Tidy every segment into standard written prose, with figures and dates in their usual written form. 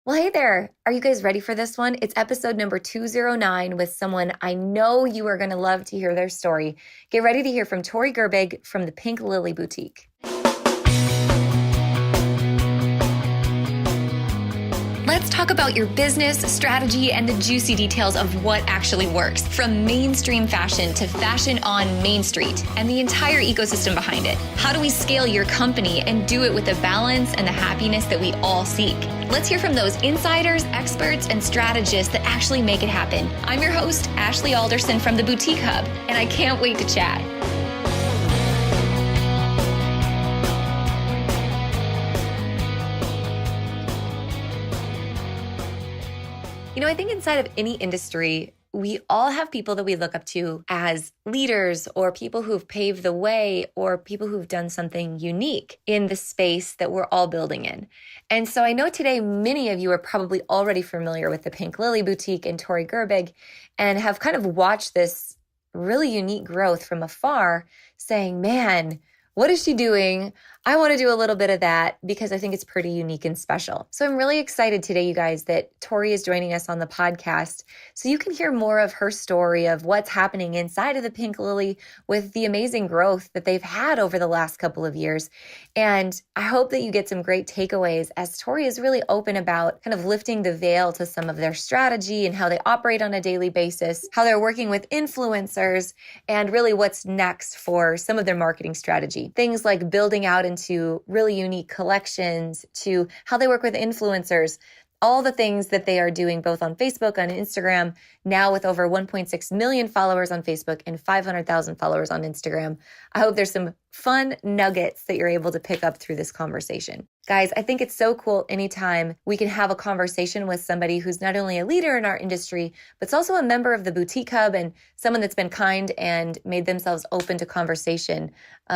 Well, hey there. Are you guys ready for this one? It's episode number 209 with someone I know you are going to love to hear their story. Get ready to hear from Tori Gerbig from the Pink Lily Boutique. Let's talk about your business, strategy, and the juicy details of what actually works, from mainstream fashion to fashion on Main Street and the entire ecosystem behind it. How do we scale your company and do it with the balance and the happiness that we all seek? Let's hear from those insiders, experts, and strategists that actually make it happen. I'm your host, Ashley Alderson from the Boutique Hub, and I can't wait to chat. I think inside of any industry, we all have people that we look up to as leaders or people who've paved the way or people who've done something unique in the space that we're all building in. And so I know today many of you are probably already familiar with the Pink Lily Boutique and Tori Gerbig and have kind of watched this really unique growth from afar saying, man, what is she doing? I want to do a little bit of that because I think it's pretty unique and special. So I'm really excited today, you guys, that Tori is joining us on the podcast so you can hear more of her story of what's happening inside of the Pink Lily with the amazing growth that they've had over the last couple of years. And I hope that you get some great takeaways as Tori is really open about kind of lifting the veil to some of their strategy and how they operate on a daily basis, how they're working with influencers, and really what's next for some of their marketing strategy. Things like building out into really unique collections, to how they work with influencers, all the things that they are doing both on Facebook, on Instagram, now with over 1.6 million followers on Facebook and 500,000 followers on Instagram. I hope there's some fun nuggets that you're able to pick up through this conversation. Guys, I think it's so cool anytime we can have a conversation with somebody who's not only a leader in our industry, but it's also a member of the Boutique Hub and someone that's been kind and made themselves open to conversation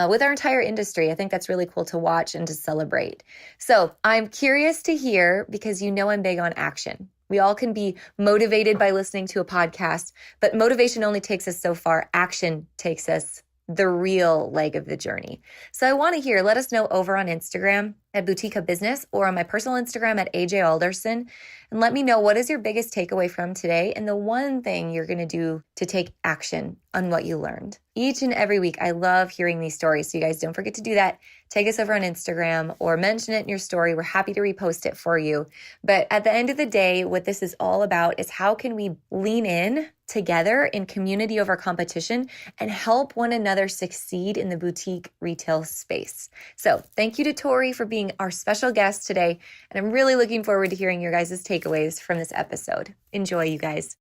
with our entire industry. I think that's really cool to watch and to celebrate. So I'm curious to hear, because you know I'm big on action. We all can be motivated by listening to a podcast, but motivation only takes us so far. Action takes us the real leg of the journey. So I want to hear, let us know over on Instagram at Boutique Hub Business or on my personal Instagram at AJ Alderson. And let me know, what is your biggest takeaway from today and the one thing you're going to do to take action on what you learned. Each and every week, I love hearing these stories. So you guys don't forget to do that. Take us over on Instagram or mention it in your story. We're happy to repost it for you. But at the end of the day, what this is all about is how can we lean in together in community over competition and help one another succeed in the boutique retail space. So thank you to Tori for being our special guest today. And I'm really looking forward to hearing your guys' takeaways from this episode. Enjoy, you guys.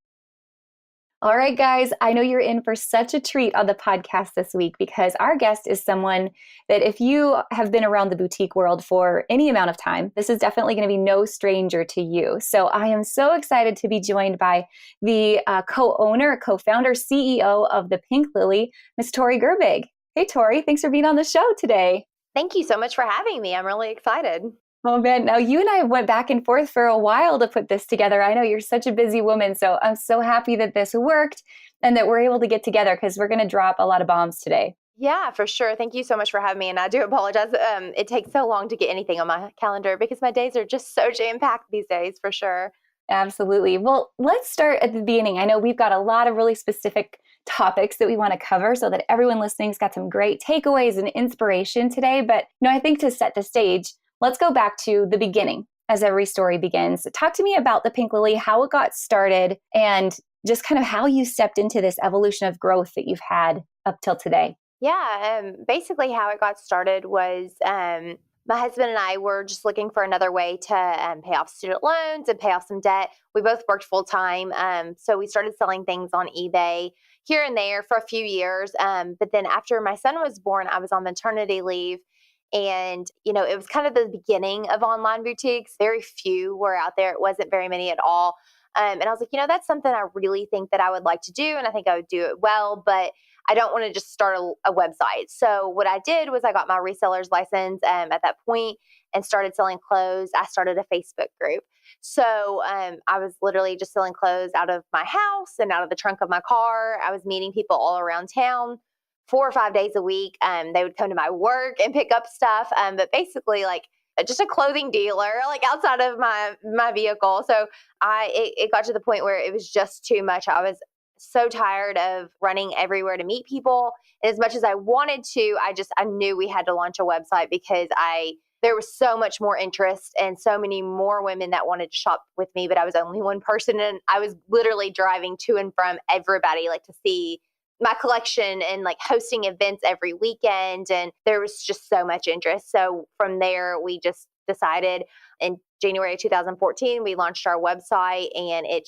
All right, guys, I know you're in for such a treat on the podcast this week because our guest is someone that if you have been around the boutique world for any amount of time, this is definitely going to be no stranger to you. So I am so excited to be joined by the co-owner, co-founder, CEO of the Pink Lily, Miss Tori Gerbig. Hey, Tori, thanks for being on the show today. Thank you so much for having me. I'm really excited. Oh man, now you and I went back and forth for a while to put this together. I know you're such a busy woman, so I'm so happy that this worked and that we're able to get together because we're going to drop a lot of bombs today. Yeah, for sure. Thank you so much for having me. And I do apologize. It takes so long to get anything on my calendar because my days are just so jam-packed these days, for sure. Absolutely. Well, let's start at the beginning. I know we've got a lot of really specific topics that we want to cover so that everyone listening's got some great takeaways and inspiration today. But I think to set the stage, let's go back to the beginning as every story begins. Talk to me about the Pink Lily, how it got started, and just kind of how you stepped into this evolution of growth that you've had up till today. Yeah, basically how it got started was my husband and I were just looking for another way to pay off student loans and pay off some debt. We both worked full time. So we started selling things on eBay here and there for a few years. But then after my son was born, I was on maternity leave. And, it was kind of the beginning of online boutiques. Very few were out there. It wasn't very many at all. And I was like, that's something I really think that I would like to do. And I think I would do it well, but I don't want to just start a website. So what I did was I got my reseller's license at that point and started selling clothes. I started a Facebook group. So I was literally just selling clothes out of my house and out of the trunk of my car. I was meeting people all around town 4 or 5 days a week. They would come to my work and pick up stuff. But basically, just a clothing dealer, like outside of my vehicle. So it got to the point where it was just too much. I was so tired of running everywhere to meet people. And as much as I wanted to, I knew we had to launch a website because there was so much more interest and so many more women that wanted to shop with me, but I was only one person. And I was literally driving to and from everybody, like to see my collection and like hosting events every weekend. And there was just so much interest. So from there, we just decided in January of 2014, we launched our website, and it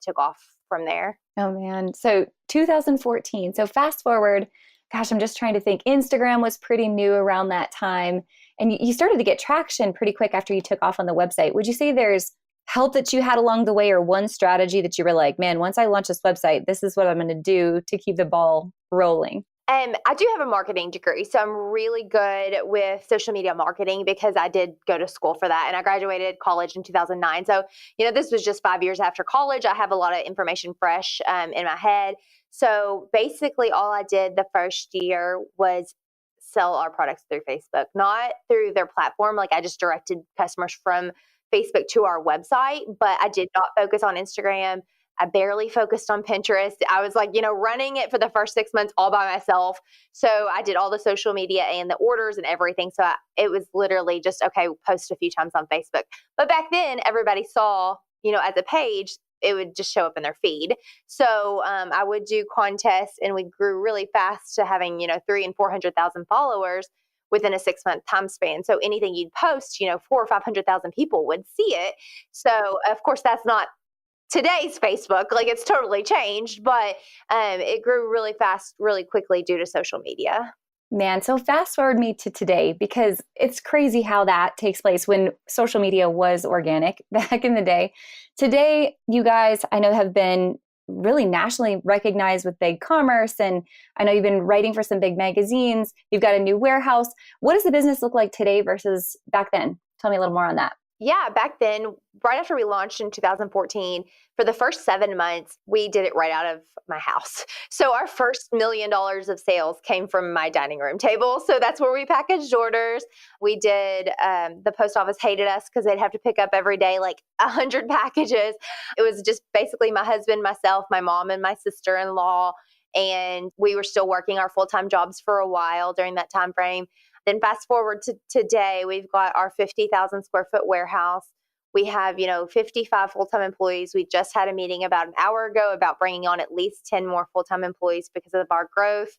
took off from there. Oh man. So 2014. So fast forward, gosh, I'm just trying to think. Instagram was pretty new around that time. And you started to get traction pretty quick after you took off on the website. Would you say there's help that you had along the way, or one strategy that you were like, man, once I launch this website, this is what I'm going to do to keep the ball rolling? I do have a marketing degree, so I'm really good with social media marketing because I did go to school for that, and I graduated college in 2009. So, this was just 5 years after college. I have a lot of information fresh in my head. So basically all I did the first year was sell our products through Facebook, not through their platform. Like I just directed customers from Facebook to our website, but I did not focus on Instagram. I barely focused on Pinterest. I was like, running it for the first 6 months all by myself. So I did all the social media and the orders and everything. So it was literally just, okay, post a few times on Facebook. But back then everybody saw, as a page, it would just show up in their feed. So I would do contests, and we grew really fast to having, 300,000 and 400,000 followers within a 6-month time span. So anything you'd post, 400,000 or 500,000 people would see it. So of course that's not today's Facebook, like it's totally changed, but it grew really fast, really quickly due to social media. Man, so fast forward me to today, because it's crazy how that takes place when social media was organic back in the day. Today, you guys, I know, have been really nationally recognized with big commerce, and I know you've been writing for some big magazines. You've got a new warehouse. What does the business look like today versus back then? Tell me a little more on that. Yeah, back then, right after we launched in 2014, for the first 7 months, we did it right out of my house. So our first $1 million of sales came from my dining room table. So that's where we packaged orders. We did, the post office hated us because they'd have to pick up every day like 100 packages. It was just basically my husband, myself, my mom, and my sister-in-law. And we were still working our full-time jobs for a while during that time frame. Then fast forward to today, we've got our 50,000 square foot warehouse. We have, 55 full-time employees. We just had a meeting about an hour ago about bringing on at least 10 more full-time employees because of our growth.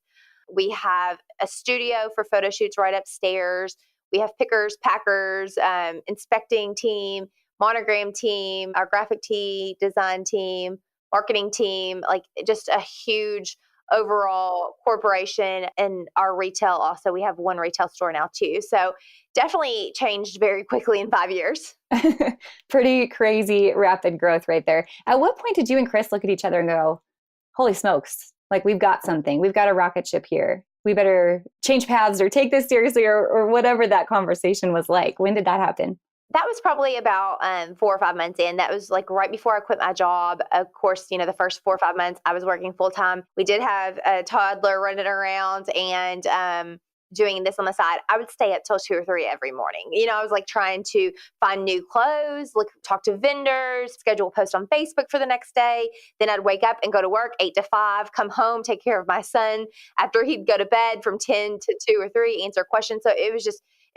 We have a studio for photo shoots right upstairs. We have pickers, packers, inspecting team, monogram team, our graphic tee design team, marketing team, like just a huge overall corporation. And our retail also, we have one retail store now too. So definitely changed very quickly in 5 years. Pretty crazy rapid growth right there. At what point did you and Chris look at each other and go, holy smokes, like we've got something, we've got a rocket ship here. We better change paths or take this seriously, or whatever that conversation was like. When did that happen? That was probably about 4 or 5 months in. That was like right before I quit my job. Of course, the first 4 or 5 months I was working full time. We did have a toddler running around and doing this on the side. I would stay up till 2 or 3 every morning. I was like trying to find new clothes, talk to vendors, schedule a post on Facebook for the next day. Then I'd wake up and go to work 8 to 5, come home, take care of my son after he'd go to bed from 10 to 2 or 3, answer questions. So it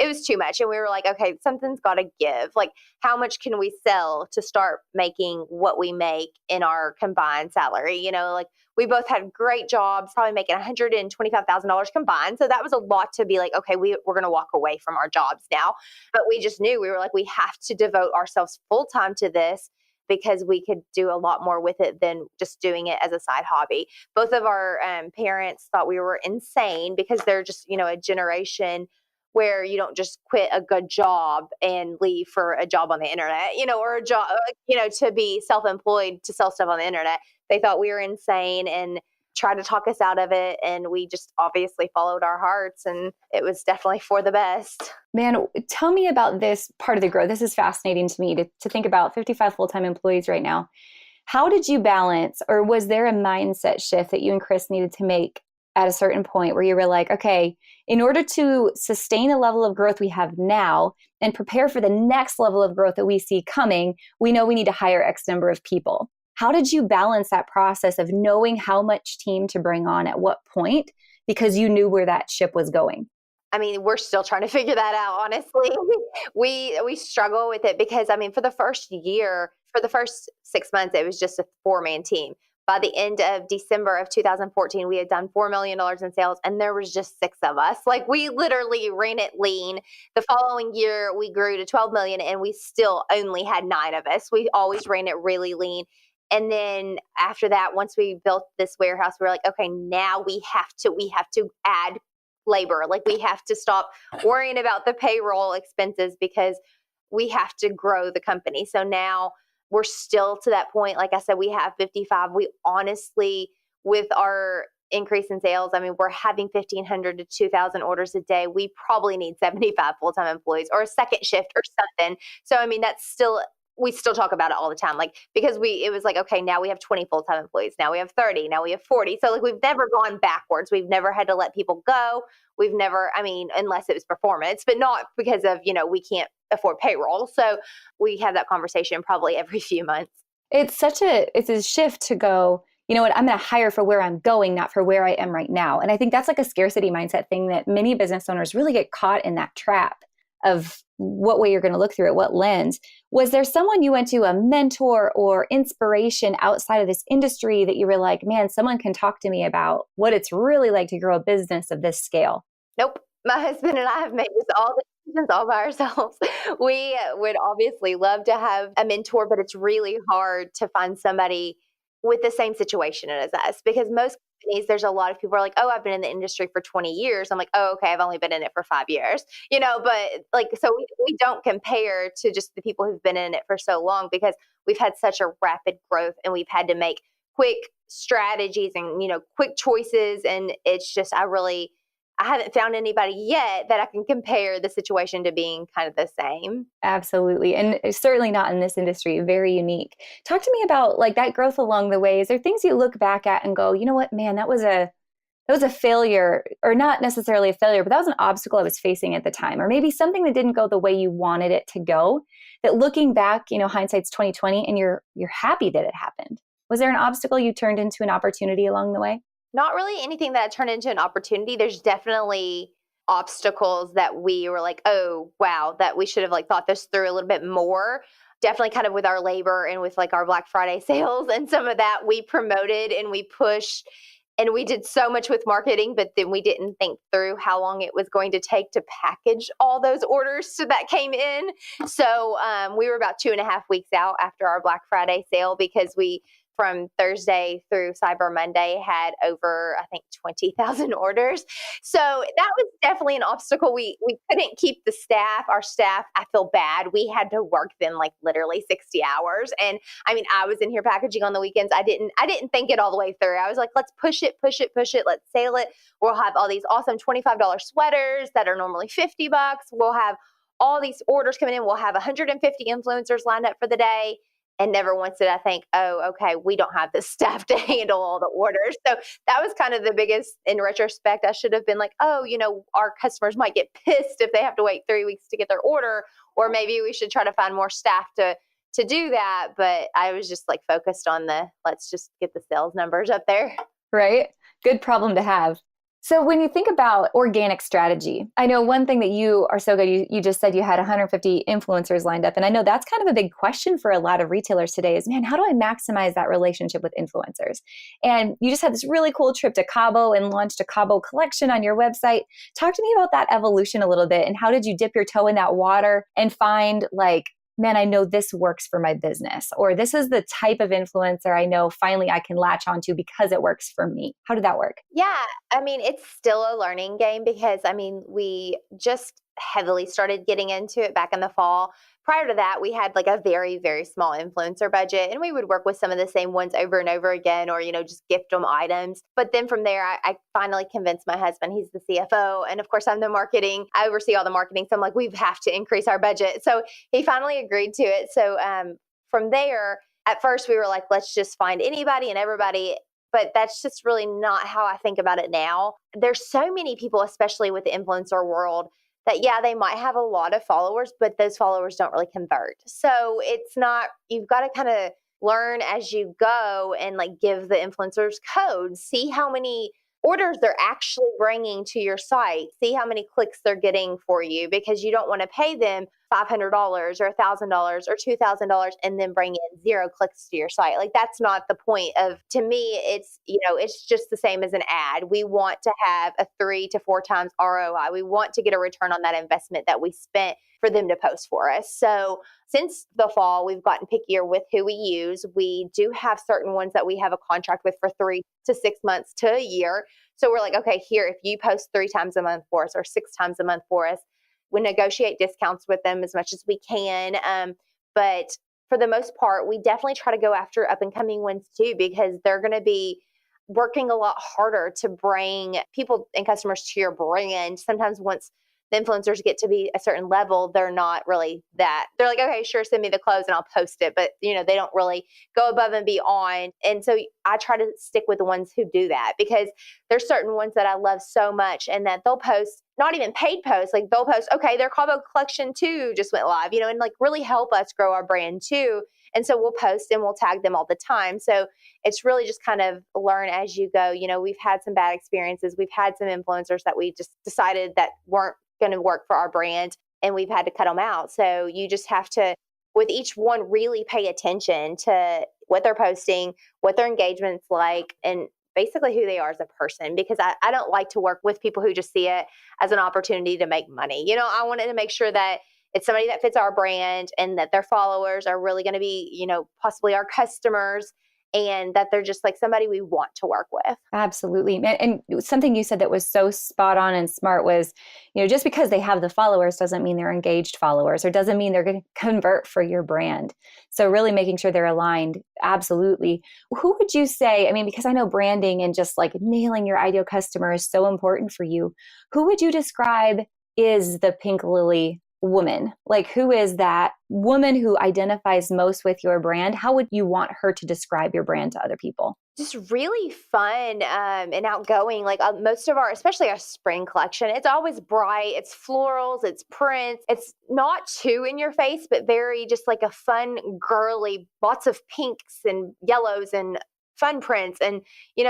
was too much. And we were like, okay, something's got to give. Like, how much can we sell to start making what we make in our combined salary? Like we both had great jobs, probably making $125,000 combined. So that was a lot to be like, okay, we're going to walk away from our jobs now. But we just knew, we were like, we have to devote ourselves full time to this because we could do a lot more with it than just doing it as a side hobby. Both of our parents thought we were insane because they're just, a generation where you don't just quit a good job and leave for a job on the internet, or a job, to be self-employed to sell stuff on the internet. They thought we were insane and tried to talk us out of it. And we just obviously followed our hearts, and it was definitely for the best. Man, tell me about this part of the growth. This is fascinating to me to think about 55 full-time employees right now. How did you balance, or was there a mindset shift that you and Chris needed to make at a certain point where you were like, okay, in order to sustain the level of growth we have now and prepare for the next level of growth that we see coming, we know we need to hire X number of people. How did you balance that process of knowing how much team to bring on at what point, because you knew where that ship was going? I mean, we're still trying to figure that out, honestly. We struggle with it because, I mean, for the first 6 months, it was just a 4-man team. By the end of December of 2014, we had done $4 million in sales, and there was just 6 of us. Like, we literally ran it lean. The following year, we grew to 12 million, and we still only had 9 of us. We always ran it really lean. And then after that, once we built this warehouse, we were like, okay, now we have to add labor. Like, we have to stop worrying about the payroll expenses because we have to grow the company. So now we're still to that point. Like I said, we have 55. We honestly, with our increase in sales, I mean, we're having 1,500 to 2,000 orders a day. We probably need 75 full-time employees or a second shift or something. So, I mean, we still talk about it all the time. Like, because it was like, okay, now we have 20 full-time employees. Now we have 30. Now we have 40. So, like, we've never gone backwards. We've never had to let people go. We've never, I mean, unless it was performance, but not because of, we can't afford payroll. So we have that conversation probably every few months. It's a shift to go, you know what, I'm going to hire for where I'm going, not for where I am right now. And I think that's like a scarcity mindset thing that many business owners really get caught in, that trap of what way you're going to look through it, what lens. Was there someone you went to, a mentor or inspiration outside of this industry that you were like, man, someone can talk to me about what it's really like to grow a business of this scale? Nope. My husband and I have made this all the decisions all by ourselves. We would obviously love to have a mentor, but it's really hard to find somebody with the same situation as us, because most companies, there's a lot of people who are like, oh, I've been in the industry for 20 years. I'm like, oh, okay, I've only been in it for 5 years, but like, so we don't compare to just the people who've been in it for so long, because we've had such a rapid growth and we've had to make quick strategies and, quick choices. And it's just, I haven't found anybody yet that I can compare the situation to being kind of the same. Absolutely. And certainly not in this industry, very unique. Talk to me about like that growth along the way. Is there things you look back at and go, you know what, man, that was a failure, or not necessarily a failure, but that was an obstacle I was facing at the time, or maybe something that didn't go the way you wanted it to go, that looking back, hindsight's 2020 and you're happy that it happened. Was there an obstacle you turned into an opportunity along the way? Not really anything that turned into an opportunity. There's definitely obstacles that we were like, oh, wow, that we should have like thought this through a little bit more. Definitely kind of with our labor and with like our Black Friday sales and some of that we promoted and we pushed and we did so much with marketing, but then we didn't think through how long it was going to take to package all those orders that came in. So we were about 2.5 weeks out after our Black Friday sale, because we, from Thursday through Cyber Monday, had over, I think, 20,000 orders. So that was definitely an obstacle. We couldn't keep the staff. Our staff, I feel bad. We had to work them like literally 60 hours. And I mean, I was in here packaging on the weekends. I didn't think it all the way through. I was like, let's push it. Let's sell it. We'll have all these awesome $25 sweaters that are normally $50. We'll have all these orders coming in. We'll have 150 influencers lined up for the day. And never once did I think, oh, okay, we don't have the staff to handle all the orders. So that was kind of the biggest, in retrospect. I should have been like, oh, our customers might get pissed if they have to wait 3 weeks to get their order, or maybe we should try to find more staff to do that. But I was just like focused on let's just get the sales numbers up there. Right? Good problem to have. So when you think about organic strategy, I know one thing that you are so good, you just said you had 150 influencers lined up. And I know that's kind of a big question for a lot of retailers today is, man, how do I maximize that relationship with influencers? And you just had this really cool trip to Cabo and launched a Cabo collection on your website. Talk to me about that evolution a little bit. And how did you dip your toe in that water and find like, man, I know this works for my business, or this is the type of influencer I know finally I can latch onto because it works for me. How did that work? Yeah, I mean, it's still a learning game, because I mean, we just heavily started getting into it back in the fall. Prior to that, we had like a very, very small influencer budget, and we would work with some of the same ones over and over again, or, just gift them items. But then from there, I finally convinced my husband, he's the CFO. And of course, I'm the marketing. I oversee all the marketing. So I'm like, we have to increase our budget. So he finally agreed to it. So from there, at first we were like, let's just find anybody and everybody. but that's just really not how I think about it now. There's so many people, especially with the influencer world, that yeah, they might have a lot of followers, but those followers don't really convert. So it's not, you've got to kind of learn as you go and like give the influencers codes, see how many orders they're actually bringing to your site, see how many clicks they're getting for you, because you don't want to pay them $500 or $1,000 or $2,000 and then bring in 0 clicks to your site. Like that's not the point of, to me, it's, it's just the same as an ad. We want to have a 3 to 4 times ROI. We want to get a return on that investment that we spent for them to post for us. So since the fall, we've gotten pickier with who we use. We do have certain ones that we have a contract with for 3 to 6 months to a year. So we're like, okay, here, if you post 3 times a month for us or 6 times a month for us, we negotiate discounts with them as much as we can. But for the most part, we definitely try to go after up and coming ones too, because they're going to be working a lot harder to bring people and customers to your brand. Sometimes once the influencers get to be a certain level, they're not really that. They're like, okay, sure, send me the clothes and I'll post it. But, they don't really go above and beyond. And so I try to stick with the ones who do that, because there's certain ones that I love so much and that they'll post, not even paid posts, like they'll post, okay, their combo collection 2 just went live, and like really help us grow our brand too. And so we'll post and we'll tag them all the time. So it's really just kind of learn as you go. We've had some bad experiences. We've had some influencers that we just decided that weren't going to work for our brand, and we've had to cut them out. So you just have to, with each one, really pay attention to what they're posting, what their engagement's like, and basically who they are as a person, because I don't like to work with people who just see it as an opportunity to make money. I wanted to make sure that it's somebody that fits our brand and that their followers are really going to be, possibly our customers, and that they're just like somebody we want to work with. Absolutely. And something you said that was so spot on and smart was, just because they have the followers doesn't mean they're engaged followers, or doesn't mean they're going to convert for your brand. So really making sure they're aligned. Absolutely. Who would you say, because I know branding and just like nailing your ideal customer is so important for you. Who would you describe is the Pink Lily woman? Like, who is that woman who identifies most with your brand? How would you want her to describe your brand to other people? Just really fun and outgoing. Like most of our, especially our spring collection, it's always bright. It's florals, it's prints. It's not too in your face, but very just like a fun, girly, lots of pinks and yellows and fun prints. And,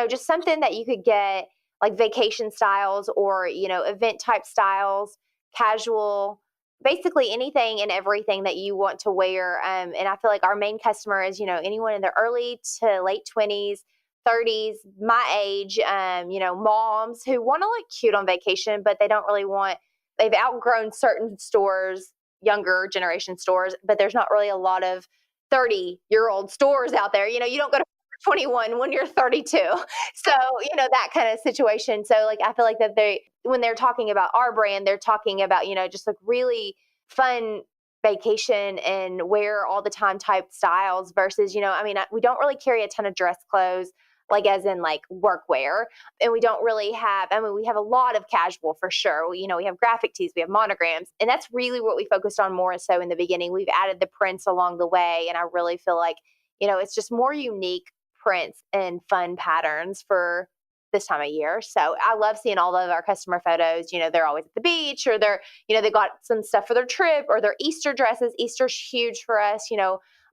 just something that you could get like vacation styles or, event type styles, casual, basically anything and everything that you want to wear. And I feel like our main customer is, anyone in their early to late 20s, 30s, my age, moms who want to look cute on vacation, but they don't really they've outgrown certain stores, younger generation stores, but there's not really a lot of 30-year-old stores out there. You don't go to 21 when you're 32. So, that kind of situation. So like, I feel like that when they're talking about our brand, they're talking about, just like really fun vacation and wear all the time type styles versus, we don't really carry a ton of dress clothes, like as in like workwear. And we don't really have, we have a lot of casual for sure. We have graphic tees, we have monograms, and that's really what we focused on more so in the beginning. We've added the prints along the way. And I really feel like, it's just more unique prints and fun patterns for this time of year. So I love seeing all of our customer photos. They're always at the beach, or they're, they got some stuff for their trip, or their Easter dresses. Easter's huge for us.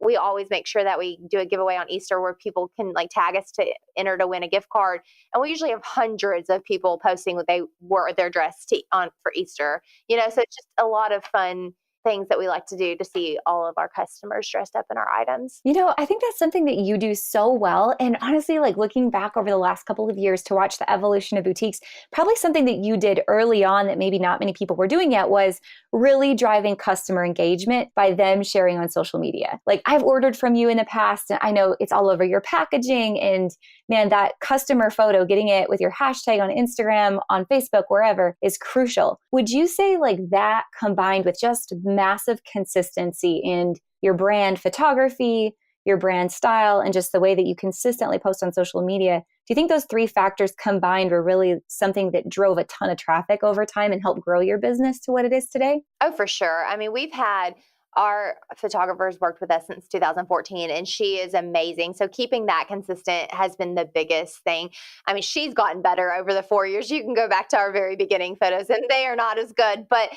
We always make sure that we do a giveaway on Easter where people can like tag us to enter to win a gift card. And we usually have hundreds of people posting what they wore their dress on for Easter. So it's just a lot of fun things that we like to do to see all of our customers dressed up in our items. I think that's something that you do so well. And honestly, like looking back over the last couple of years to watch the evolution of boutiques, probably something that you did early on that maybe not many people were doing yet was really driving customer engagement by them sharing on social media. Like I've ordered from you in the past, and I know it's all over your packaging, and man, that customer photo, getting it with your hashtag on Instagram, on Facebook, wherever, is crucial. Would you say like that combined with just massive consistency in your brand photography, your brand style, and just the way that you consistently post on social media, do you think those 3 factors combined were really something that drove a ton of traffic over time and helped grow your business to what it is today? Oh, for sure. We've had Our photographer's worked with us since 2014, and she is amazing. So keeping that consistent has been the biggest thing. I mean, she's gotten better over the 4 years. You can go back to our very beginning photos, and they are not as good. But,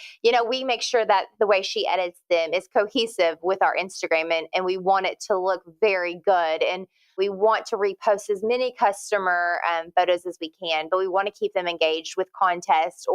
we make sure that the way she edits them is cohesive with our Instagram, and we want it to look very good. And we want to repost as many customer photos as we can, but we want to keep them engaged with contests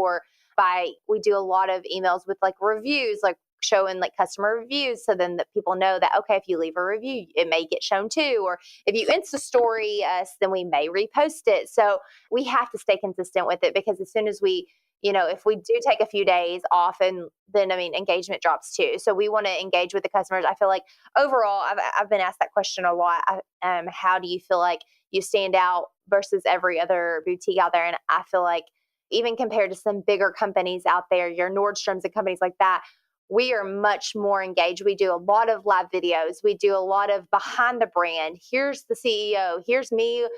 we do a lot of emails with like reviews, like showing like customer reviews. So then that people know that, okay, if you leave a review, it may get shown too. Or if you Insta story us, then we may repost it. So we have to stay consistent with it, because as soon as if we do take a few days off, and then, engagement drops too. So we want to engage with the customers. I feel like overall, I've been asked that question a lot. How do you feel like you stand out versus every other boutique out there? And I feel like even compared to some bigger companies out there, your Nordstroms and companies like that, we are much more engaged. We do a lot of live videos. We do a lot of behind the brand. Here's the CEO. Here's me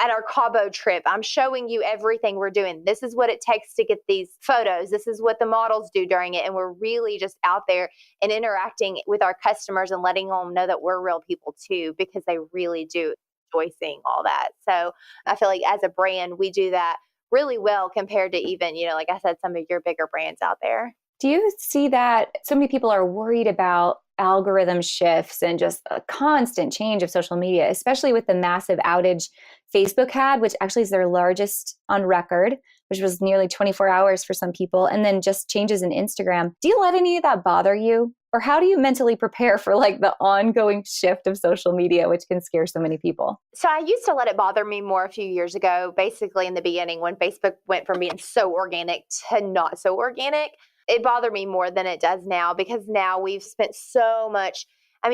at our Cabo trip. I'm showing you everything we're doing. This is what it takes to get these photos. This is what the models do during it. And we're really just out there and interacting with our customers and letting them know that we're real people too, because they really do enjoy seeing all that. So I feel like as a brand, we do that really well compared to even, like I said, some of your bigger brands out there. Do you see that so many people are worried about algorithm shifts and just a constant change of social media, especially with the massive outage Facebook had, which actually is their largest on record, which was nearly 24 hours for some people, and then just changes in Instagram. Do you let any of that bother you? Or how do you mentally prepare for like the ongoing shift of social media, which can scare so many people? So I used to let it bother me more a few years ago, basically in the beginning when Facebook went from being so organic to not so organic. It bothered me more than it does now, because now we've spent so much,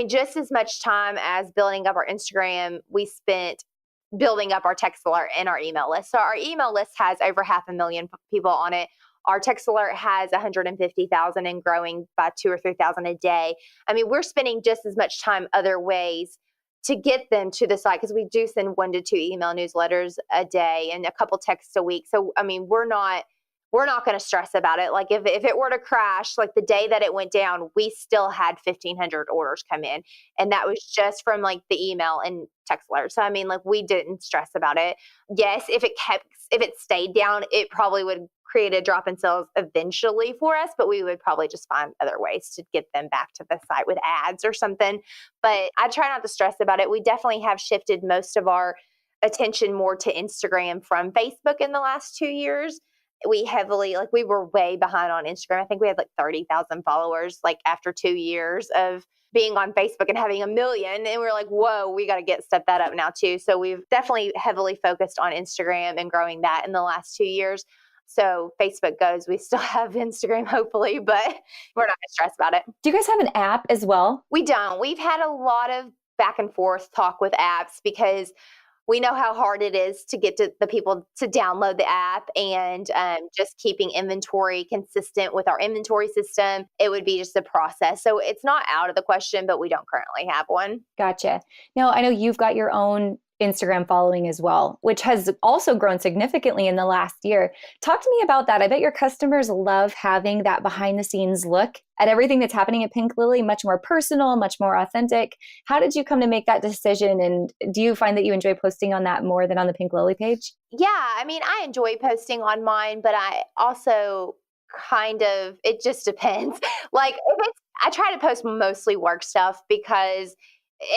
just as much time as building up our Instagram, we spent building up our text alert and our email list. So our email list has over 500,000 people on it. Our text alert has 150,000 and growing by 2,000 or 3,000 a day. We're spending just as much time other ways to get them to the site, because we do send 1 to 2 email newsletters a day and a couple texts a week. So, we're not going to stress about it. Like if it were to crash, like the day that it went down, we still had 1,500 orders come in. And that was just from like the email and text alerts. So, we didn't stress about it. Yes, if it stayed down, it probably would create a drop in sales eventually for us, but we would probably just find other ways to get them back to the site with ads or something. But I try not to stress about it. We definitely have shifted most of our attention more to Instagram from Facebook in the last 2 years. We were way behind on Instagram. I think we had like 30,000 followers, like after 2 years of being on Facebook and having 1 million. And we're like, whoa, we got to step that up now too. So we've definitely heavily focused on Instagram and growing that in the last 2 years. So Facebook goes, we still have Instagram, hopefully, but we're not going to stress about it. Do you guys have an app as well? We don't. We've had a lot of back and forth talk with apps, because we know how hard it is to get to the people to download the app, and just keeping inventory consistent with our inventory system. It would be just a process. So it's not out of the question, but we don't currently have one. Gotcha. Now, I know you've got your own Instagram following as well, which has also grown significantly in the last year. Talk to me about that. I bet your customers love having that behind the scenes look at everything that's happening at Pink Lily, much more personal, much more authentic. How did you come to make that decision? And do you find that you enjoy posting on that more than on the Pink Lily page? Yeah, I enjoy posting on mine, but I also it just depends. Like I try to post mostly work stuff, because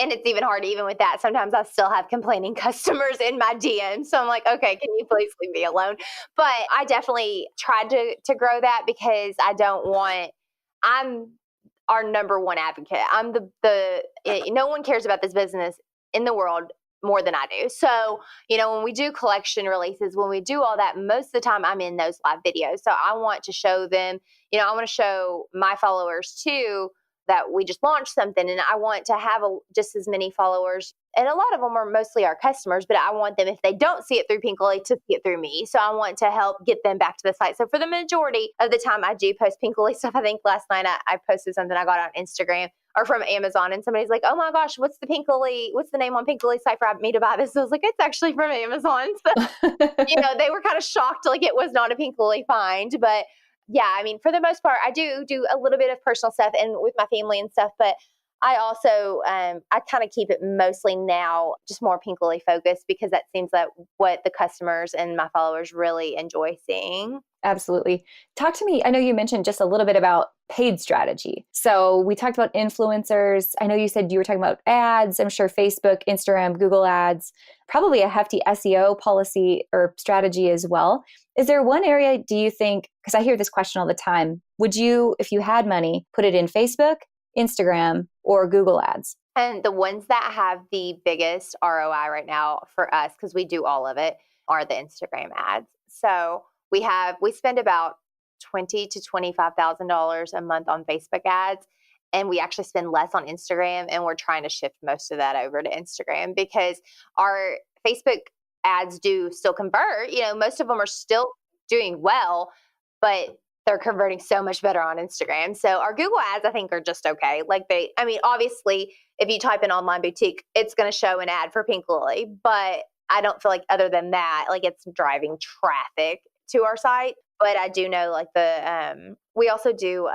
and it's even hard, even with that. Sometimes I still have complaining customers in my DMs. So I'm like, okay, can you please leave me alone? But I definitely tried to grow that, because I'm our number one advocate. I'm no one cares about this business in the world more than I do. So, when we do collection releases, when we do all that, most of the time I'm in those live videos. So I want to show them, I want to show my followers too, that we just launched something, and I want to have just as many followers. And a lot of them are mostly our customers, but I want them, if they don't see it through Pink Lily, to see it through me. So I want to help get them back to the site. So for the majority of the time I do post Pink Lily stuff. I think last night I posted something I got on Instagram or from Amazon, and somebody's like, oh my gosh, what's the name on Pink Lily site for me to buy this? So I was like, it's actually from Amazon. So, they were kind of shocked, like it was not a Pink Lily find, but Yeah, I mean, for the most part, I do a little bit of personal stuff and with my family and stuff, but I also, I kind of keep it mostly now just more Pink Lily focused because that seems that what the customers and my followers really enjoy seeing. Absolutely. Talk to me. I know you mentioned just a little bit about paid strategy. So we talked about influencers. I know you said you were talking about ads. I'm sure Facebook, Instagram, Google ads, probably a hefty SEO policy or strategy as well. Is there one area, do you think, because I hear this question all the time, would you, if you had money, put it in Facebook, Instagram, or Google ads? And the ones that have the biggest ROI right now for us, because we do all of it, are the Instagram ads. So we spend about $20,000 to $25,000 a month on Facebook ads, and we actually spend less on Instagram. And we're trying to shift most of that over to Instagram because our Facebook ads do still convert. Most of them are still doing well, but they're converting so much better on Instagram. So our Google ads, I think, are just okay. Obviously, if you type in online boutique, it's going to show an ad for Pink Lily, but I don't feel like other than that, it's driving traffic to our site. But I do know we also do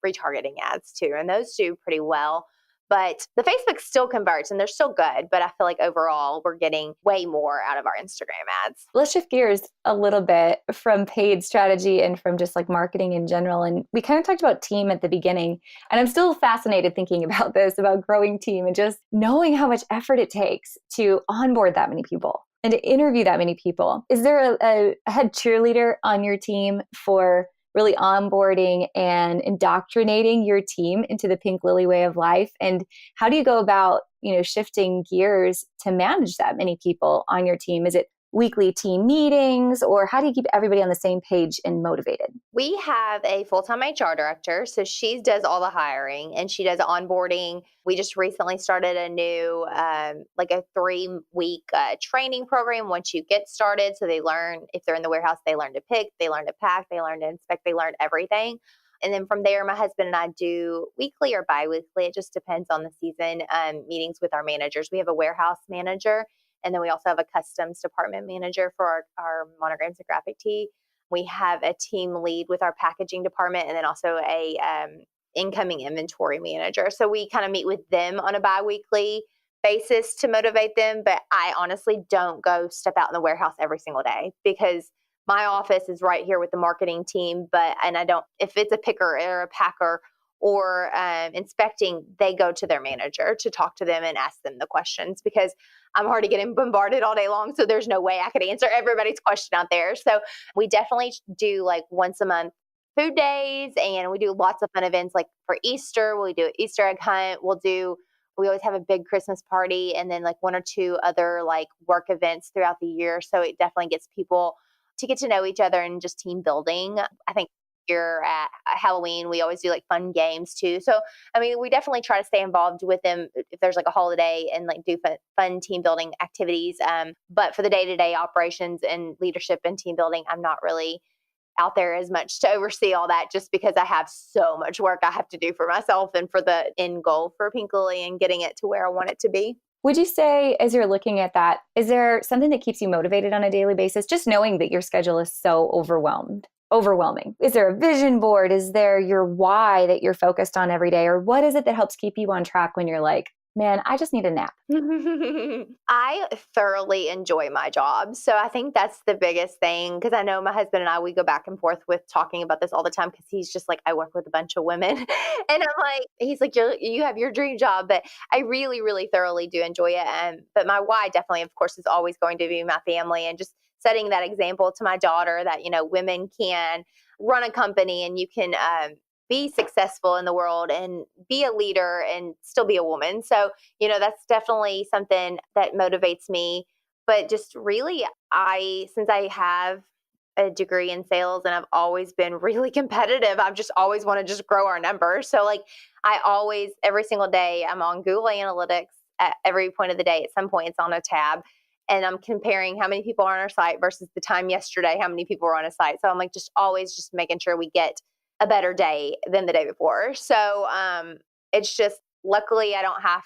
retargeting ads too, and those do pretty well. But the Facebook still converts and they're still good. But I feel like overall, we're getting way more out of our Instagram ads. Let's shift gears a little bit from paid strategy and from just marketing in general. And we kind of talked about team at the beginning. And I'm still fascinated thinking about this, about growing team and just knowing how much effort it takes to onboard that many people and to interview that many people. Is there a head cheerleader on your team for really onboarding and indoctrinating your team into the Pink Lily way of life? And how do you go about, shifting gears to manage that many people on your team? Is it weekly team meetings, or how do you keep everybody on the same page and motivated? We have a full-time HR director, so she does all the hiring and she does onboarding. We just recently started a new, a 3-week training program once you get started. So they learn, if they're in the warehouse, they learn to pick, they learn to pack, they learn to inspect, they learn everything. And then from there, my husband and I do weekly or biweekly, it just depends on the season, meetings with our managers. We have a warehouse manager, and then we also have a customs department manager for our monograms and graphic tee. We have a team lead with our packaging department, and then also a incoming inventory manager. So we kind of meet with them on a biweekly basis to motivate them. But I honestly don't go step out in the warehouse every single day because my office is right here with the marketing team. And I don't, if it's a picker or a packer or inspecting, they go to their manager to talk to them and ask them the questions because I'm already getting bombarded all day long. So there's no way I could answer everybody's question out there. So we definitely do once a month food days, and we do lots of fun events for Easter. We do an Easter egg hunt. We always have a big Christmas party, and then 1 or 2 other work events throughout the year. So it definitely gets people to get to know each other and just team building. I think here at Halloween, we always do fun games too. So, we definitely try to stay involved with them if there's a holiday and do fun team building activities. But for the day-to-day operations and leadership and team building, I'm not really out there as much to oversee all that just because I have so much work I have to do for myself and for the end goal for Pink Lily and getting it to where I want it to be. Would you say, as you're looking at that, is there something that keeps you motivated on a daily basis, just knowing that your schedule is so overwhelming? Is there a vision board? Is there your why that you're focused on every day? Or what is it that helps keep you on track when you're like, man, I just need a nap? I thoroughly enjoy my job. So I think that's the biggest thing because I know my husband and I, we go back and forth with talking about this all the time because he's just I work with a bunch of women. And he's like, you have your dream job. But I really, really thoroughly do enjoy it. But my why definitely, of course, is always going to be my family and just setting that example to my daughter that, women can run a company and you can be successful in the world and be a leader and still be a woman. So, that's definitely something that motivates me. But just really, since I have a degree in sales and I've always been really competitive, I've just always want to just grow our numbers. So every single day I'm on Google Analytics at every point of the day. At some point it's on a tab. And I'm comparing how many people are on our site versus the time yesterday, how many people were on a site. So I'm just always just making sure we get a better day than the day before. So it's just, luckily I don't have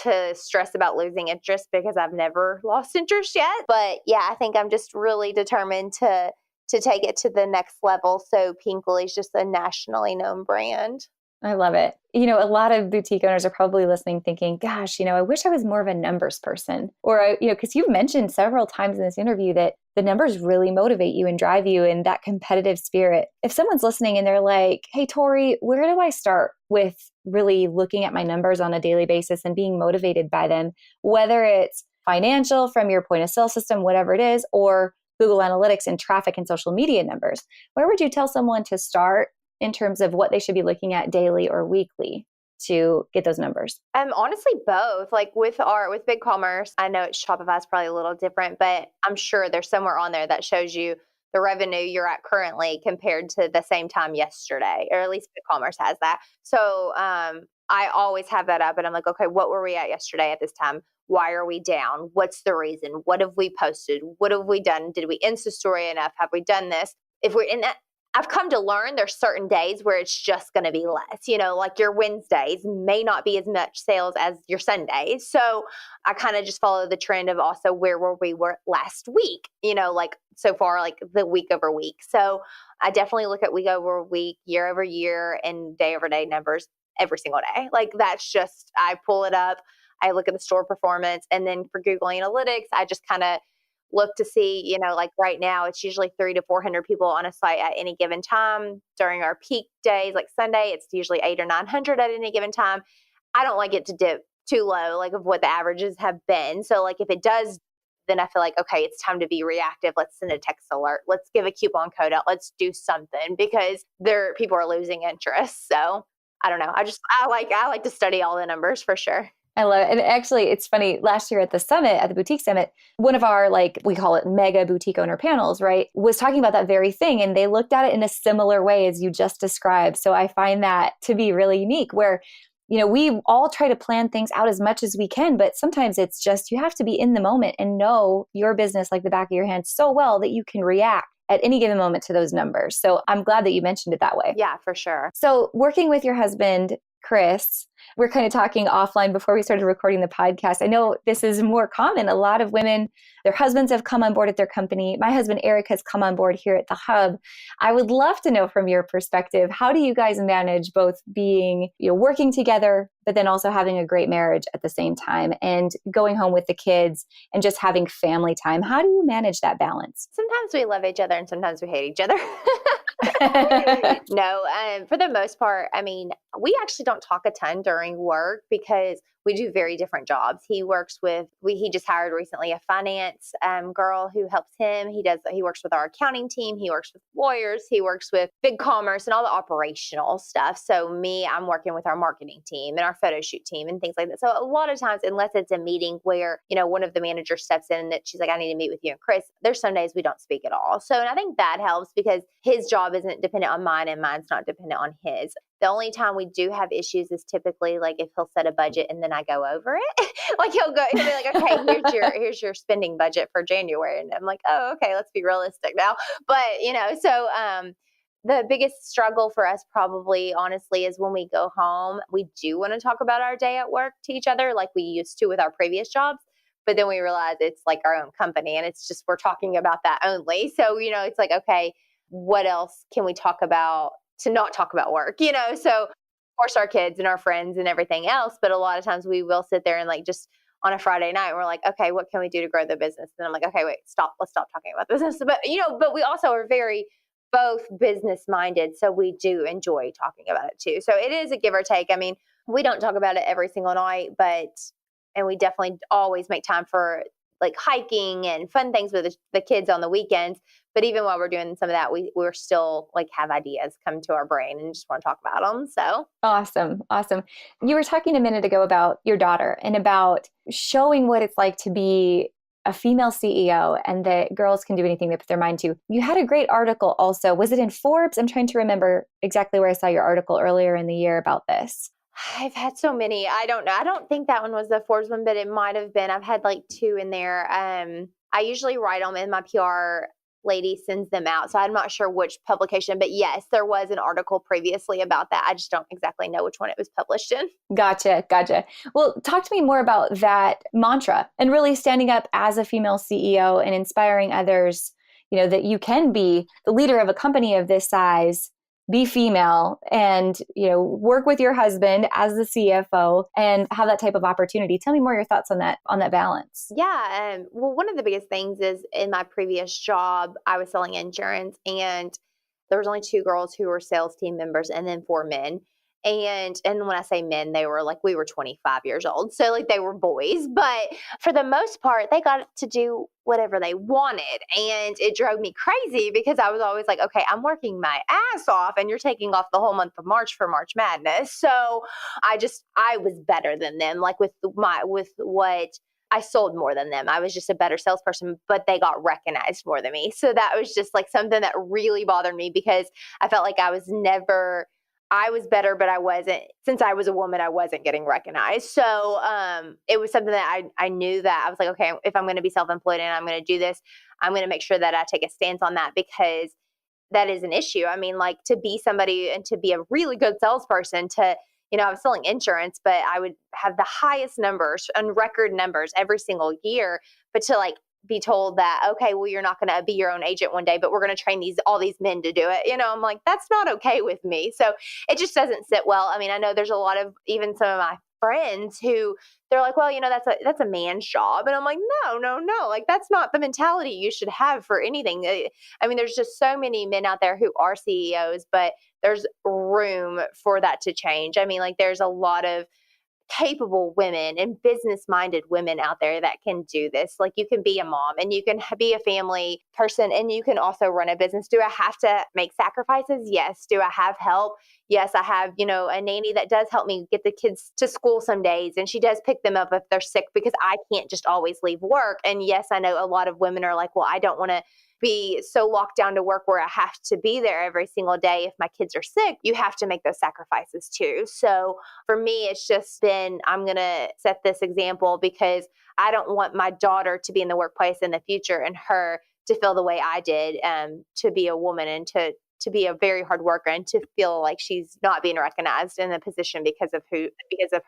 to stress about losing interest because I've never lost interest yet. But yeah, I think I'm just really determined to to take it to the next level. So Pinkly is just a nationally known brand. I love it. A lot of boutique owners are probably listening thinking, gosh, I wish I was more of a numbers person. Or, because you've mentioned several times in this interview that the numbers really motivate you and drive you in that competitive spirit. If someone's listening and they're like, hey, Tori, where do I start with really looking at my numbers on a daily basis and being motivated by them, whether it's financial from your point of sale system, whatever it is, or Google Analytics and traffic and social media numbers, where would you tell someone to start in terms of what they should be looking at daily or weekly to get those numbers? Honestly, both. Like with BigCommerce, I know Shopify is probably a little different, but I'm sure there's somewhere on there that shows you the revenue you're at currently compared to the same time yesterday, or at least BigCommerce has that. So I always have that up and I'm like, okay, what were we at yesterday at this time? Why are we down? What's the reason? What have we posted? What have we done? Did we Insta story enough? Have we done this? If we're in that, I've come to learn there's certain days where it's just going to be less, like your Wednesdays may not be as much sales as your Sundays. So I kind of just follow the trend of also where we were last week, like so far, like the week over week. So I definitely look at week over week, year over year, and day over day numbers every single day. Like that's just, I pull it up, I look at the store performance. And then for Google Analytics, I just kind of look to see, like right now, it's usually 300 to 400 people on a site at any given time. During our peak days, like Sunday, it's usually 800 or 900 at any given time. I don't like it to dip too low, like of what the averages have been. So like if it does, then I feel like, okay, it's time to be reactive. Let's send a text alert. Let's give a coupon code out. Let's do something because people are losing interest. So I don't know. I like to study all the numbers for sure. I love it. And actually, it's funny, last year at the Boutique Summit, one of our, we call it mega boutique owner panels, right, was talking about that very thing. And they looked at it in a similar way as you just described. So I find that to be really unique where, we all try to plan things out as much as we can, but sometimes it's just, you have to be in the moment and know your business like the back of your hand so well that you can react at any given moment to those numbers. So I'm glad that you mentioned it that way. Yeah, for sure. So working with your husband, Chris, we're kind of talking offline before we started recording the podcast. I know this is more common. A lot of women, their husbands have come on board at their company. My husband, Eric, has come on board here at the Hub. I would love to know from your perspective, how do you guys manage both being, working together, but then also having a great marriage at the same time and going home with the kids and just having family time? How do you manage that balance? Sometimes we love each other and sometimes we hate each other. No, for the most part, we actually don't talk a ton during work because we do very different jobs. He just hired recently a finance girl who helps him. He works with our accounting team. He works with lawyers. He works with BigCommerce and all the operational stuff. So I'm working with our marketing team and our photo shoot team and things like that. So a lot of times, unless it's a meeting where, one of the managers steps in and that she's like, I need to meet with you and Chris, there's some days we don't speak at all. So, and I think that helps because his job isn't dependent on mine and mine's not dependent on his. The only time we do have issues is typically like if he'll set a budget and then I go over it. He'll be like, okay, here's your spending budget for January. And I'm like, oh, okay, let's be realistic now. But, so the biggest struggle for us probably, honestly, is when we go home, we do want to talk about our day at work to each other like we used to with our previous jobs. But then we realize it's like our own company and it's just, we're talking about that only. So, it's like, okay, what else can we talk about to not talk about work, So of course our kids and our friends and everything else. But a lot of times we will sit there and just on a Friday night, we're like, okay, what can we do to grow the business? And I'm like, okay, wait, let's stop talking about business. But, but we also are very both business minded. So we do enjoy talking about it too. So it is a give or take. We don't talk about it every single night, and we definitely always make time for hiking and fun things with the kids on the weekends. But even while we're doing some of that, we're still have ideas come to our brain and just want to talk about them. So awesome. You were talking a minute ago about your daughter and about showing what it's like to be a female CEO and that girls can do anything they put their mind to. You had a great article also. Was it in Forbes? I'm trying to remember exactly where I saw your article earlier in the year about this. I've had so many. I don't know. I don't think that one was the Forbes one, but it might have been. I've had 2 in there. I usually write them and my PR lady sends them out. So I'm not sure which publication, but yes, there was an article previously about that. I just don't exactly know which one it was published in. Gotcha. Well, talk to me more about that mantra and really standing up as a female CEO and inspiring others, that you can be the leader of a company of this size, be female, and, work with your husband as the CFO and have that type of opportunity. Tell me more your thoughts on that balance. Yeah. Well, one of the biggest things is in my previous job, I was selling insurance, and there was only 2 girls who were sales team members and then 4 men. And when I say men, they were we were 25 years old. So they were boys, but for the most part, they got to do whatever they wanted. And it drove me crazy because I was always like, okay, I'm working my ass off and you're taking off the whole month of March for March Madness. So I was better than them, with what I sold more than them. I was just a better salesperson, but they got recognized more than me. So that was just something that really bothered me because I felt like I was better, but I wasn't, since I was a woman, I wasn't getting recognized. So it was something that I knew that I was like, okay, if I'm going to be self-employed and I'm going to do this, I'm going to make sure that I take a stance on that because that is an issue. I mean, to be somebody and to be a really good salesperson I was selling insurance, but I would have the highest numbers and record numbers every single year. But to be told that, okay, well, you're not going to be your own agent one day, but we're going to train all these men to do it. I'm like, that's not okay with me. So it just doesn't sit well. I mean, I know there's a lot of, even some of my friends who they're like, well, that's a man's job. And I'm like, no, that's not the mentality you should have for anything. I mean, there's just so many men out there who are CEOs, but there's room for that to change. I mean, there's a lot of capable women and business-minded women out there that can do this. You can be a mom and you can be a family person and you can also run a business. Do I have to make sacrifices? Yes. Do I have help? Yes, I have, a nanny that does help me get the kids to school some days, and she does pick them up if they're sick because I can't just always leave work. And yes, I know a lot of women are like, well, I don't want to be so locked down to work where I have to be there every single day. If my kids are sick, you have to make those sacrifices too. So for me, it's just been, I'm going to set this example because I don't want my daughter to be in the workplace in the future and her to feel the way I did, to be a woman and to be a very hard worker and to feel like she's not being recognized in the position because of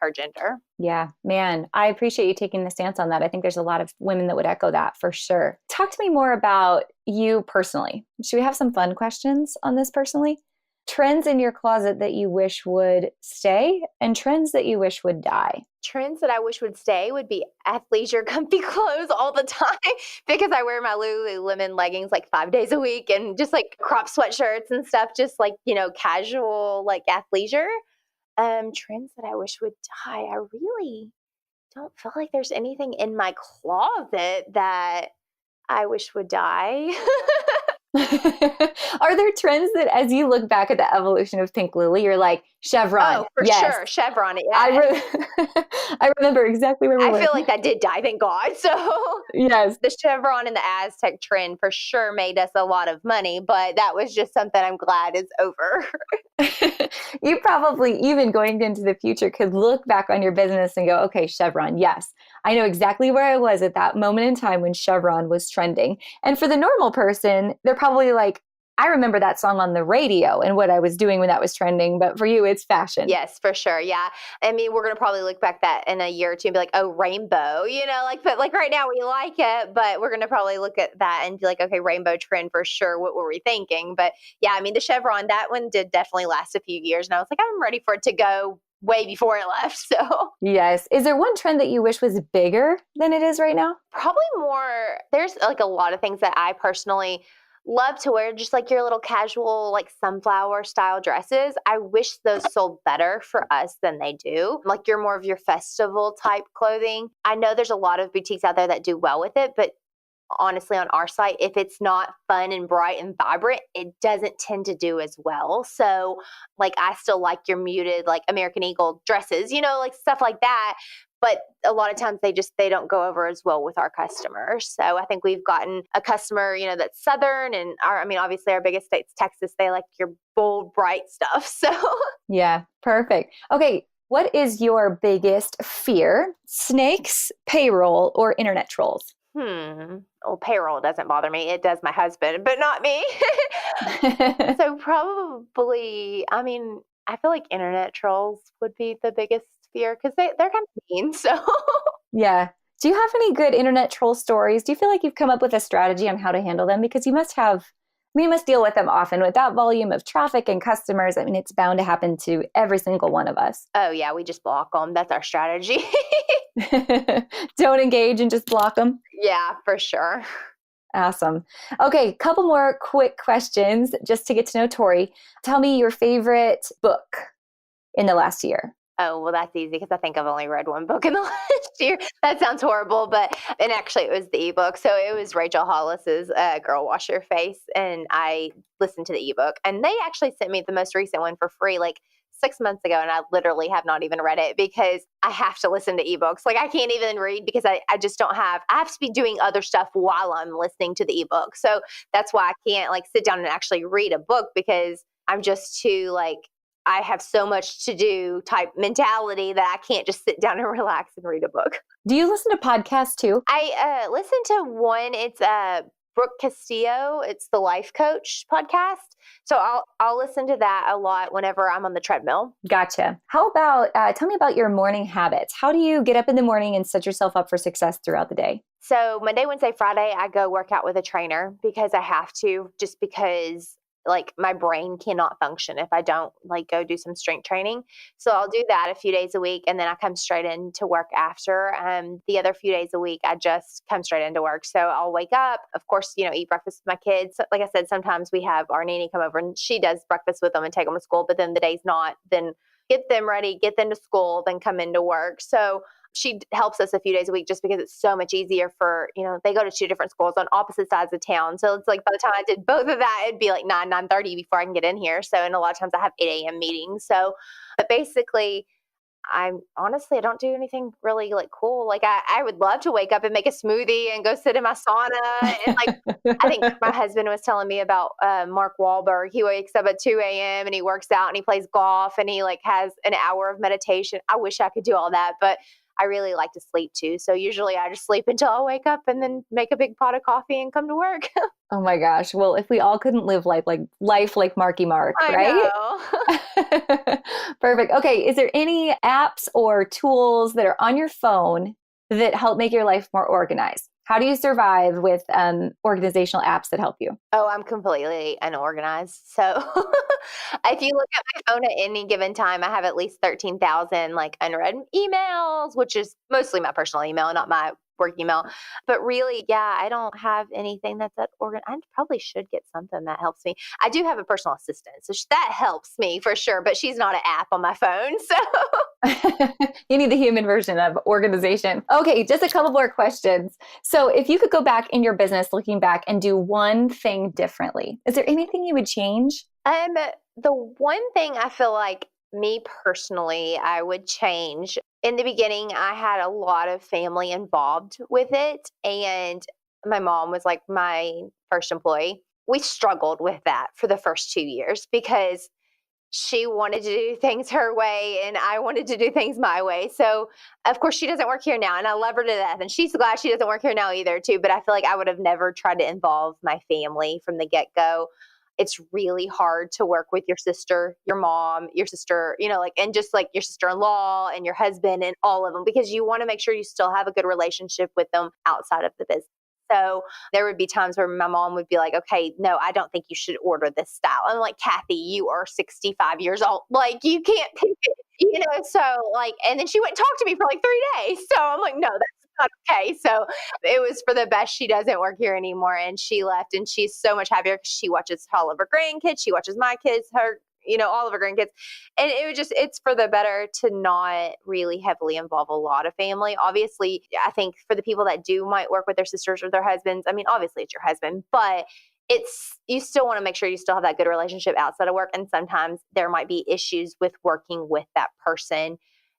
her gender. Yeah, man, I appreciate you taking the stance on that. I think there's a lot of women that would echo that for sure. Talk to me more about you personally. Should we have some fun questions on this personally? Trends in your closet that you wish would stay and trends that you wish would die. Trends that I wish would stay would be athleisure comfy clothes all the time because I wear my Lululemon leggings 5 days a week and just crop sweatshirts and stuff, just casual athleisure. Trends that I wish would die. I really don't feel like there's anything in my closet that I wish would die. Are there trends that as you look back at the evolution of Pink Lily, you're like, Chevron? Oh, for yes. sure. Chevron. Yeah. I remember exactly where we were. I feel like that did die, thank God. So yes, the Chevron and the Aztec trend for sure made us a lot of money, but that was just something I'm glad is over. You probably, even going into the future, could look back on your business and go, okay, Chevron, yes. I know exactly where I was at that moment in time when Chevron was trending. And for the normal person, they're probably like, I remember that song on the radio and what I was doing when that was trending. But for you, it's fashion. Yes, for sure. Yeah. I mean, we're going to probably look back that in a year or two and be like, oh, rainbow, but right now we like it, but we're going to probably look at that and be like, okay, rainbow trend for sure. What were we thinking? But yeah, I mean, the Chevron, that one did definitely last a few years. And I was like, I'm ready for it to go way before it left. So yes. Is there one trend that you wish was bigger than it is right now? Probably more. There's a lot of things that I personally love to wear, just your little casual, sunflower style dresses. I wish those sold better for us than they do. You're more of your festival type clothing. I know there's a lot of boutiques out there that do well with it, but honestly, on our site, if it's not fun and bright and vibrant, it doesn't tend to do as well. So I still like your muted, American Eagle dresses, stuff like that. But a lot of times they don't go over as well with our customers. So I think we've gotten a customer, that's Southern, and obviously our biggest state's Texas. They like your bold, bright stuff. So yeah, perfect. Okay. What is your biggest fear? Snakes, payroll, or internet trolls? Well, payroll doesn't bother me. It does my husband, but not me. So probably, I feel like internet trolls would be the biggest fear because they're kind of mean. So yeah. Do you have any good internet troll stories? Do you feel like you've come up with a strategy on how to handle them? Because you must have, you must deal with them often with that volume of traffic and customers. I mean, it's bound to happen to every single one of us. Oh yeah, we just block them. That's our strategy. Don't engage and just block them. Yeah, for sure. Awesome. Okay, couple more quick questions just to get to know Tori. Tell me your favorite book in the last year. Oh, well, that's easy because I think I've only read one book in the last year. That sounds horrible, and actually it was the ebook. So it was Rachel Hollis's Girl Wash Your Face, and I listened to the ebook. And they actually sent me the most recent one for free, like 6 months ago, and I literally have not even read it because I have to listen to ebooks. Like I can't even read because I just don't have, I have to be doing other stuff while I'm listening to the ebook. So that's why I can't like sit down and actually read a book because I'm just too like, I have so much to do type mentality that I can't just sit down and relax and read a book. Do you listen to podcasts too? I listen to one. It's Brooke Castillo. It's the Life Coach podcast. So I'll listen to that a lot whenever I'm on the treadmill. Gotcha. How about, tell me about your morning habits. How do you get up in the morning and set yourself up for success throughout the day? So Monday, Wednesday, Friday, I go work out with a trainer because I have to, just because like my brain cannot function if I don't like go do some strength training. So I'll do that a few days a week and then I come straight into work after. The other few days a week, I just come straight into work. So I'll wake up, of course, eat breakfast with my kids. So, like I said, sometimes we have our nanny come over and she does breakfast with them and take them to school, but then the day's not, then get them ready, get them to school, then come into work. So she helps us a few days a week just because it's so much easier for, they go to 2 different schools on opposite sides of town. So it's like by the time I did both of that, it'd be like 9:30 before I can get in here. So, and a lot of times I have 8 a.m. meetings. So, but basically, I don't do anything really like cool. Like I would love to wake up and make a smoothie and go sit in my sauna. And like, I think my husband was telling me about Mark Wahlberg. He wakes up at 2 a.m. and he works out and he plays golf and he like has an hour of meditation. I wish I could do all that, but I really like to sleep too. So usually I just sleep until I wake up and then make a big pot of coffee and come to work. Oh my gosh. Well, if we all couldn't live life like Marky Mark, right? I know. Perfect. Okay. Is there any apps or tools that are on your phone that help make your life more organized? How do you survive with organizational apps that help you? Oh, I'm completely unorganized. So if you look at my phone at any given time, I have at least 13,000 like unread emails, which is mostly my personal email, not my work email. But really, yeah, I don't have anything that's that organized. I probably should get something that helps me. I do have a personal assistant, so that helps me for sure, but she's not an app on my phone. So you need the human version of organization. Okay, just a couple more questions. So if you could go back in your business, looking back and do one thing differently, is there anything you would change? The one thing I feel like me personally, I would change. In the beginning, I had a lot of family involved with it. And my mom was like my first employee. We struggled with that for the first 2 years because she wanted to do things her way and I wanted to do things my way. So of course she doesn't work here now and I love her to death and she's glad she doesn't work here now either too. But I feel like I would have never tried to involve my family from the get-go. It's really hard to work with your sister, your mom, your sister, and just like your sister-in-law and your husband and all of them, because you want to make sure you still have a good relationship with them outside of the business. So there would be times where my mom would be like, okay, no, I don't think you should order this style. I'm like, Kathy, you are 65 years old. Like, you can't pick it, so like, and then she wouldn't talk to me for like 3 days. So I'm like, no, that's not okay. So it was for the best. She doesn't work here anymore. And she left and she's so much happier because she watches all of her grandkids. She watches my kids, all of her grandkids. And it's for the better to not really heavily involve a lot of family. Obviously, I think for the people that might work with their sisters or their husbands, I mean, obviously it's your husband, but you still want to make sure you still have that good relationship outside of work. And sometimes there might be issues with working with that person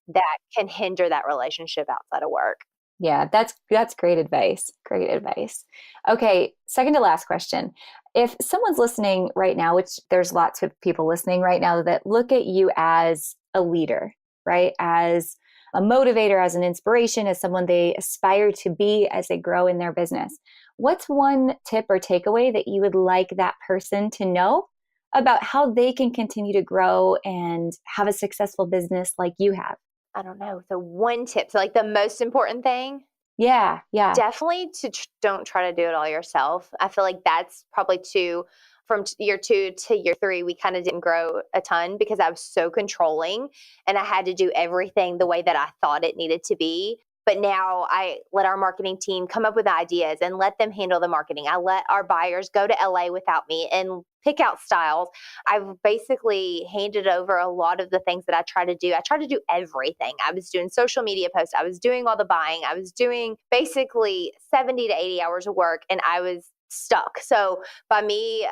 that can hinder that relationship outside of work. Yeah, that's great advice. Great advice. Okay, second to last question. If someone's listening right now, which there's lots of people listening right now that look at you as a leader, right? As a motivator, as an inspiration, as someone they aspire to be as they grow in their business. What's one tip or takeaway that you would like that person to know about how they can continue to grow and have a successful business like you have? I don't know. So one tip. So like the most important thing. Yeah. Definitely don't try to do it all yourself. I feel like that's probably from year 2 to year 3, we kind of didn't grow a ton because I was so controlling and I had to do everything the way that I thought it needed to be. But now I let our marketing team come up with ideas and let them handle the marketing. I let our buyers go to LA without me and pick out styles. I've basically handed over a lot of the things that I try to do. I try to do everything. I was doing social media posts. I was doing all the buying. I was doing basically 70 to 80 hours of work, and I was stuck. So by me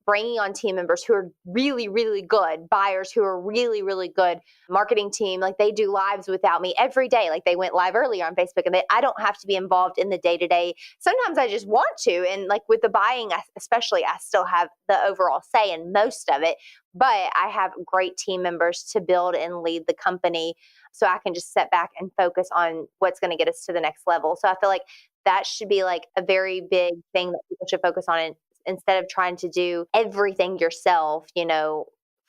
bringing on team members who are really, really good, buyers who are really, really good, marketing team, like they do lives without me every day. Like they went live earlier on Facebook, and I don't have to be involved in the day-to-day. Sometimes I just want to. And like with the buying, especially, I still have the overall say in most of it, but I have great team members to build and lead the company. So I can just sit back and focus on what's going to get us to the next level. So I feel like that should be like a very big thing that people should focus on, instead of trying to do everything yourself,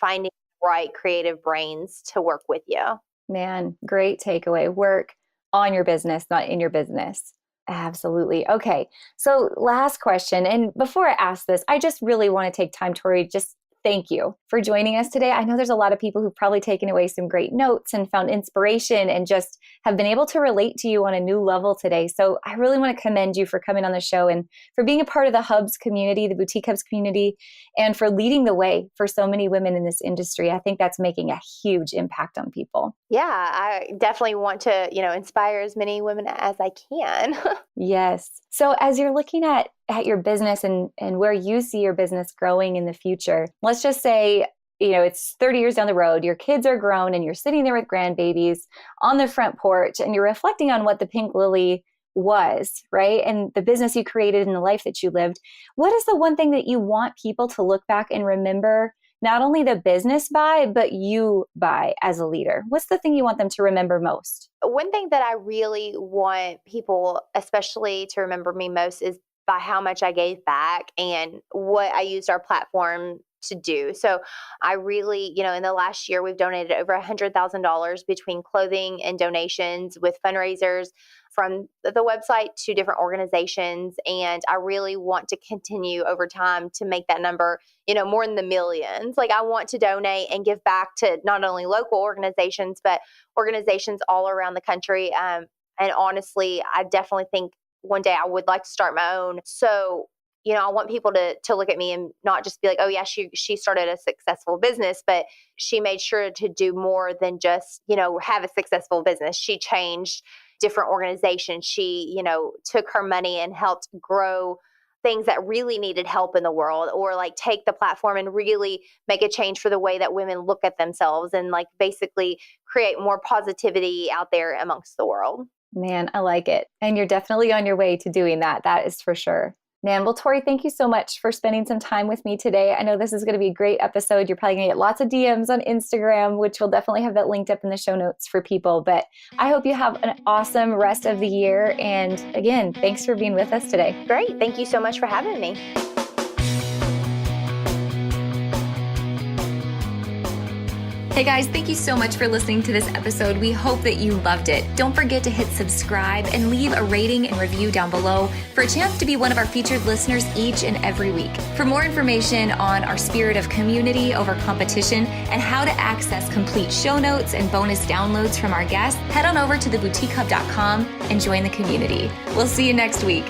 finding the right creative brains to work with you. Man, great takeaway. Work on your business, not in your business. Absolutely. Okay. So last question. And before I ask this, I just really want to take time, Tori, just thank you for joining us today. I know there's a lot of people who've probably taken away some great notes and found inspiration and just have been able to relate to you on a new level today. So I really want to commend you for coming on the show and for being a part of the Hubs community, the Boutique Hubs community, and for leading the way for so many women in this industry. I think that's making a huge impact on people. Yeah, I definitely want to, inspire as many women as I can. Yes. So as you're looking at your business and where you see your business growing in the future, let's just say, it's 30 years down the road, your kids are grown and you're sitting there with grandbabies on the front porch and you're reflecting on what the Pink Lily was, right? And the business you created and the life that you lived. What is the one thing that you want people to look back and remember, not only the business by, but you by as a leader? What's the thing you want them to remember most? One thing that I really want people, especially to remember me most, is by how much I gave back and what I used our platform to do. So I really, in the last year, we've donated over $100,000 between clothing and donations with fundraisers from the website to different organizations. And I really want to continue over time to make that number, more in the millions. Like I want to donate and give back to not only local organizations, but organizations all around the country. And honestly, I definitely think one day I would like to start my own. So, I want people to look at me and not just be like, oh yeah, she started a successful business, but she made sure to do more than just, have a successful business. She changed different organizations. She, took her money and helped grow things that really needed help in the world, or like take the platform and really make a change for the way that women look at themselves and like basically create more positivity out there amongst the world. Man, I like it. And you're definitely on your way to doing that. That is for sure. Man, well, Tori, thank you so much for spending some time with me today. I know this is going to be a great episode. You're probably going to get lots of DMs on Instagram, which we'll definitely have that linked up in the show notes for people. But I hope you have an awesome rest of the year. And again, thanks for being with us today. Great. Thank you so much for having me. Hey guys, thank you so much for listening to this episode. We hope that you loved it. Don't forget to hit subscribe and leave a rating and review down below for a chance to be one of our featured listeners each and every week. For more information on our spirit of community over competition and how to access complete show notes and bonus downloads from our guests, head on over to theboutiquehub.com and join the community. We'll see you next week.